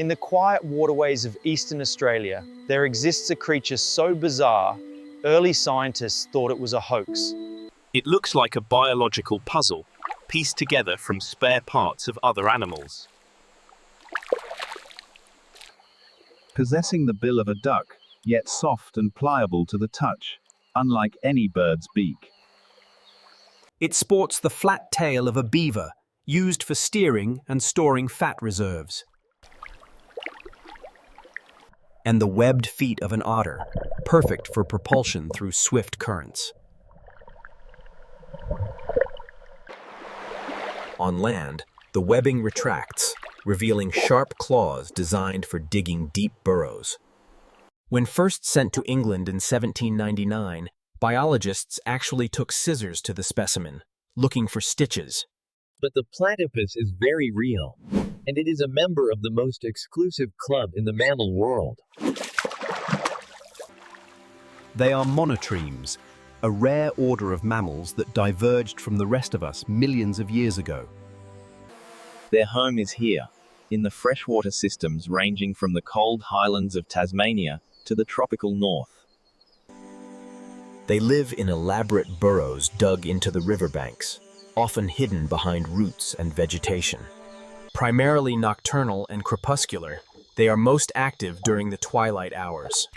In the quiet waterways of eastern Australia, there exists a creature so bizarre, early scientists thought it was a hoax. It looks like a biological puzzle, pieced together from spare parts of other animals. Possessing the bill of a duck, yet soft and pliable to the touch, unlike any bird's beak. It sports the flat tail of a beaver, used for steering and storing fat reserves, and the webbed feet of an otter, perfect for propulsion through swift currents. On land, the webbing retracts, revealing sharp claws designed for digging deep burrows. When first sent to England in 1799, biologists actually took scissors to the specimen, looking for stitches. But the platypus is very real, and it is a member of the most exclusive club in the mammal world. They are monotremes, a rare order of mammals that diverged from the rest of us millions of years ago. Their home is here, in the freshwater systems ranging from the cold highlands of Tasmania to the tropical north. They live in elaborate burrows dug into the riverbanks, often hidden behind roots and vegetation. Primarily nocturnal and crepuscular, they are most active during the twilight hours.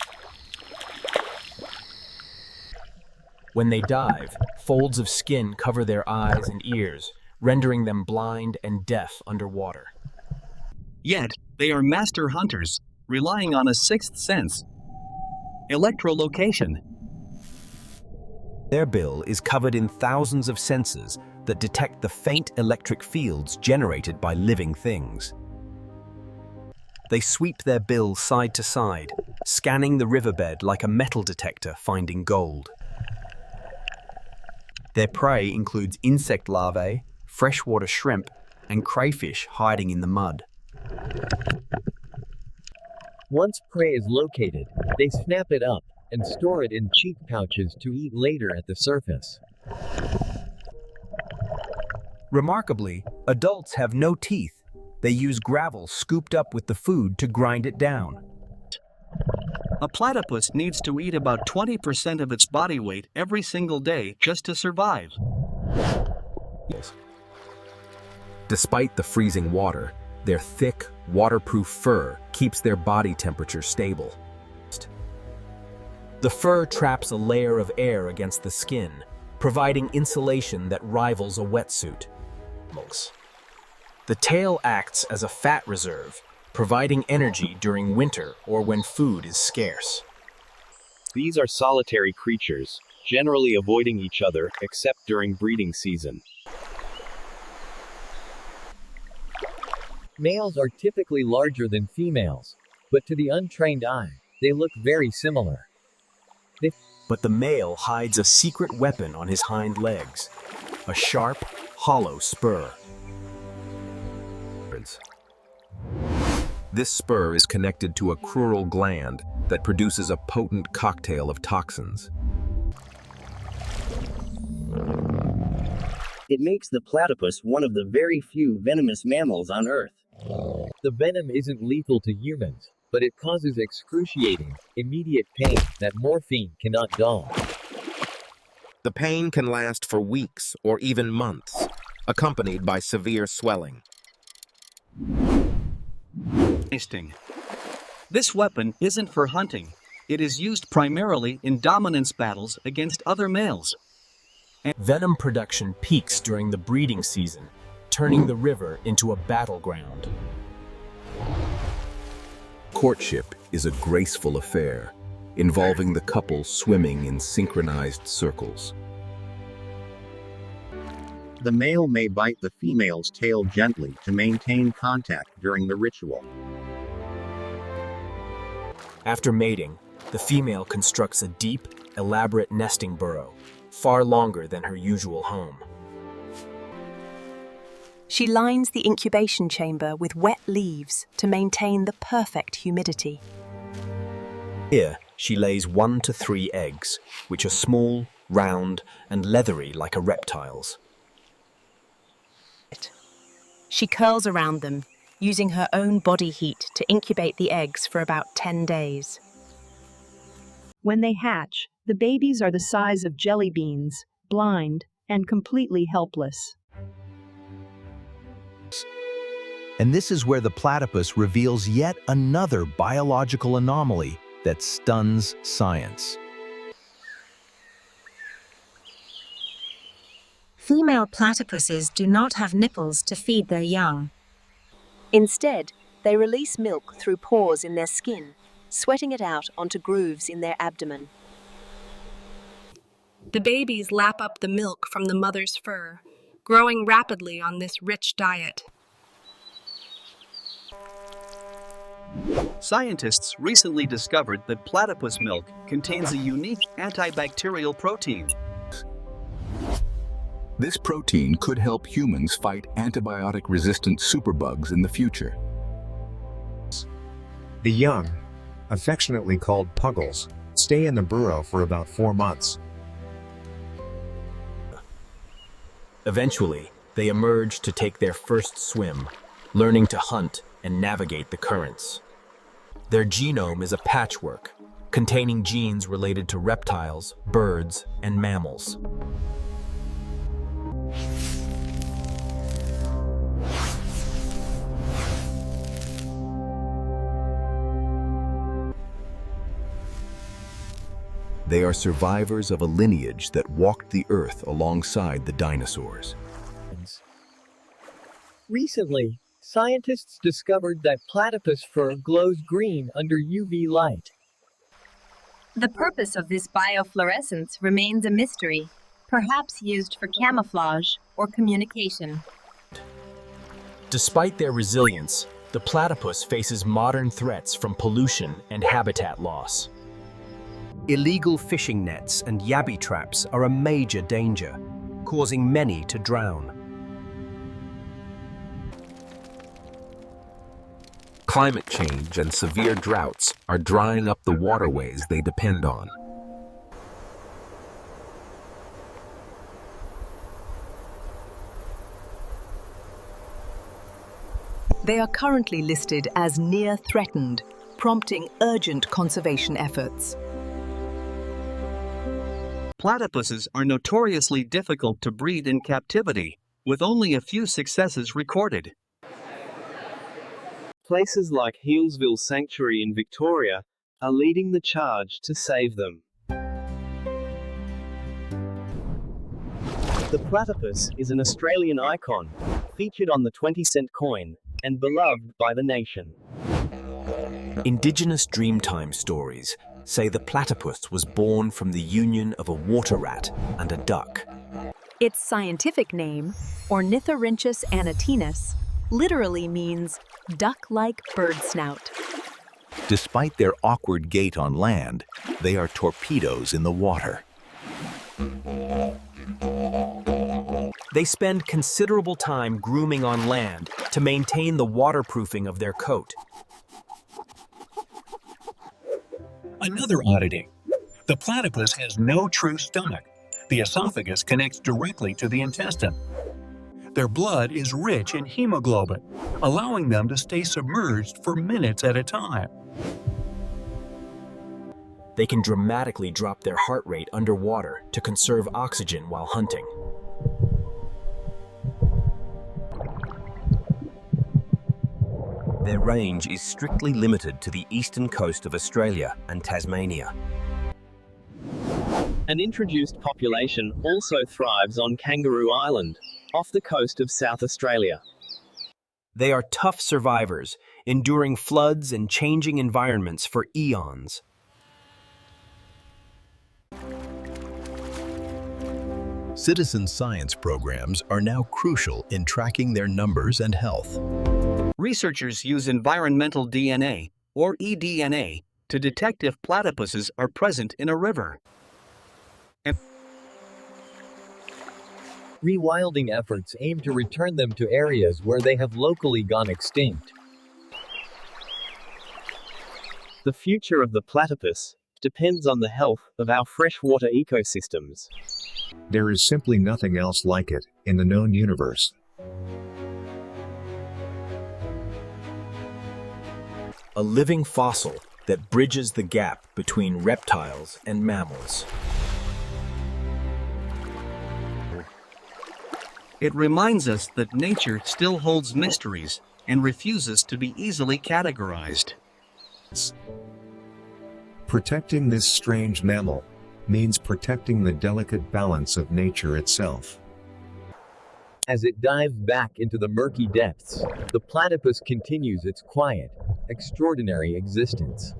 When they dive, folds of skin cover their eyes and ears, rendering them blind and deaf underwater. Yet, they are master hunters, relying on a sixth sense: electrolocation. Their bill is covered in thousands of sensors that detect the faint electric fields generated by living things. They sweep their bill side to side, scanning the riverbed like a metal detector finding gold. Their prey includes insect larvae, freshwater shrimp, and crayfish hiding in the mud. Once prey is located, they snap it up and store it in cheek pouches to eat later at the surface. Remarkably, adults have no teeth. They use gravel scooped up with the food to grind it down. A platypus needs to eat about 20% of its body weight every single day just to survive. Despite the freezing water, their thick, waterproof fur keeps their body temperature stable. The fur traps a layer of air against the skin, providing insulation that rivals a wetsuit. The tail acts as a fat reserve, providing energy during winter or when food is scarce. These are solitary creatures, generally avoiding each other except during breeding season. Males are typically larger than females, but to the untrained eye, they look very similar. But the male hides a secret weapon on his hind legs, a sharp, hollow spur. This spur is connected to a crural gland that produces a potent cocktail of toxins. It makes the platypus one of the very few venomous mammals on Earth. The venom isn't lethal to humans, but it causes excruciating, immediate pain that morphine cannot dull. The pain can last for weeks or even months, accompanied by severe swelling. Tasting. This weapon isn't for hunting. It is used primarily in dominance battles against other males. Venom production peaks during the breeding season, turning the river into a battleground. Courtship is a graceful affair, involving the couple swimming in synchronized circles. The male may bite the female's tail gently to maintain contact during the ritual. After mating, the female constructs a deep, elaborate nesting burrow, far longer than her usual home. She lines the incubation chamber with wet leaves to maintain the perfect humidity. Here, she lays 1 to 3 eggs, which are small, round, and leathery like a reptile's. She curls around them, using her own body heat to incubate the eggs for about 10 days. When they hatch, the babies are the size of jelly beans, blind, and completely helpless. And this is where the platypus reveals yet another biological anomaly that stuns science. Female platypuses do not have nipples to feed their young. Instead, they release milk through pores in their skin, sweating it out onto grooves in their abdomen. The babies lap up the milk from the mother's fur, growing rapidly on this rich diet. Scientists recently discovered that platypus milk contains a unique antibacterial protein. This protein could help humans fight antibiotic-resistant superbugs in the future. The young, affectionately called puggles, stay in the burrow for about 4 months. Eventually, they emerge to take their first swim, learning to hunt and navigate the currents. Their genome is a patchwork, containing genes related to reptiles, birds, and mammals. They are survivors of a lineage that walked the earth alongside the dinosaurs. Recently, scientists discovered that platypus fur glows green under UV light. The purpose of this biofluorescence remains a mystery, perhaps used for camouflage or communication. Despite their resilience, the platypus faces modern threats from pollution and habitat loss. Illegal fishing nets and yabby traps are a major danger, causing many to drown. Climate change and severe droughts are drying up the waterways they depend on. They are currently listed as near threatened, prompting urgent conservation efforts. Platypuses are notoriously difficult to breed in captivity, with only a few successes recorded. Places like Healesville Sanctuary in Victoria are leading the charge to save them. The platypus is an Australian icon, featured on the 20-cent coin, and beloved by the nation. Indigenous Dreamtime stories say the platypus was born from the union of a water rat and a duck. Its scientific name, Ornithorhynchus anatinus, literally means duck-like bird snout. Despite their awkward gait on land, they are torpedoes in the water. They spend considerable time grooming on land to maintain the waterproofing of their coat. Another oddity. The platypus has no true stomach. The esophagus connects directly to the intestine. Their blood is rich in hemoglobin, allowing them to stay submerged for minutes at a time. They can dramatically drop their heart rate underwater to conserve oxygen while hunting. Their range is strictly limited to the eastern coast of Australia and Tasmania. An introduced population also thrives on Kangaroo Island, off the coast of South Australia. They are tough survivors, enduring floods and changing environments for eons. Citizen science programs are now crucial in tracking their numbers and health. Researchers use environmental DNA, or eDNA, to detect if platypuses are present in a river. Rewilding efforts aim to return them to areas where they have locally gone extinct. The future of the platypus depends on the health of our freshwater ecosystems. There is simply nothing else like it in the known universe. a living fossil that bridges the gap between reptiles and mammals. It reminds us that nature still holds mysteries and refuses to be easily categorized. Protecting this strange mammal means protecting the delicate balance of nature itself. As it dives back into the murky depths, the platypus continues its quiet, extraordinary existence.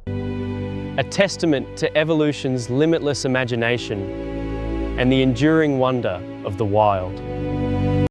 A testament to evolution's limitless imagination and the enduring wonder of the wild.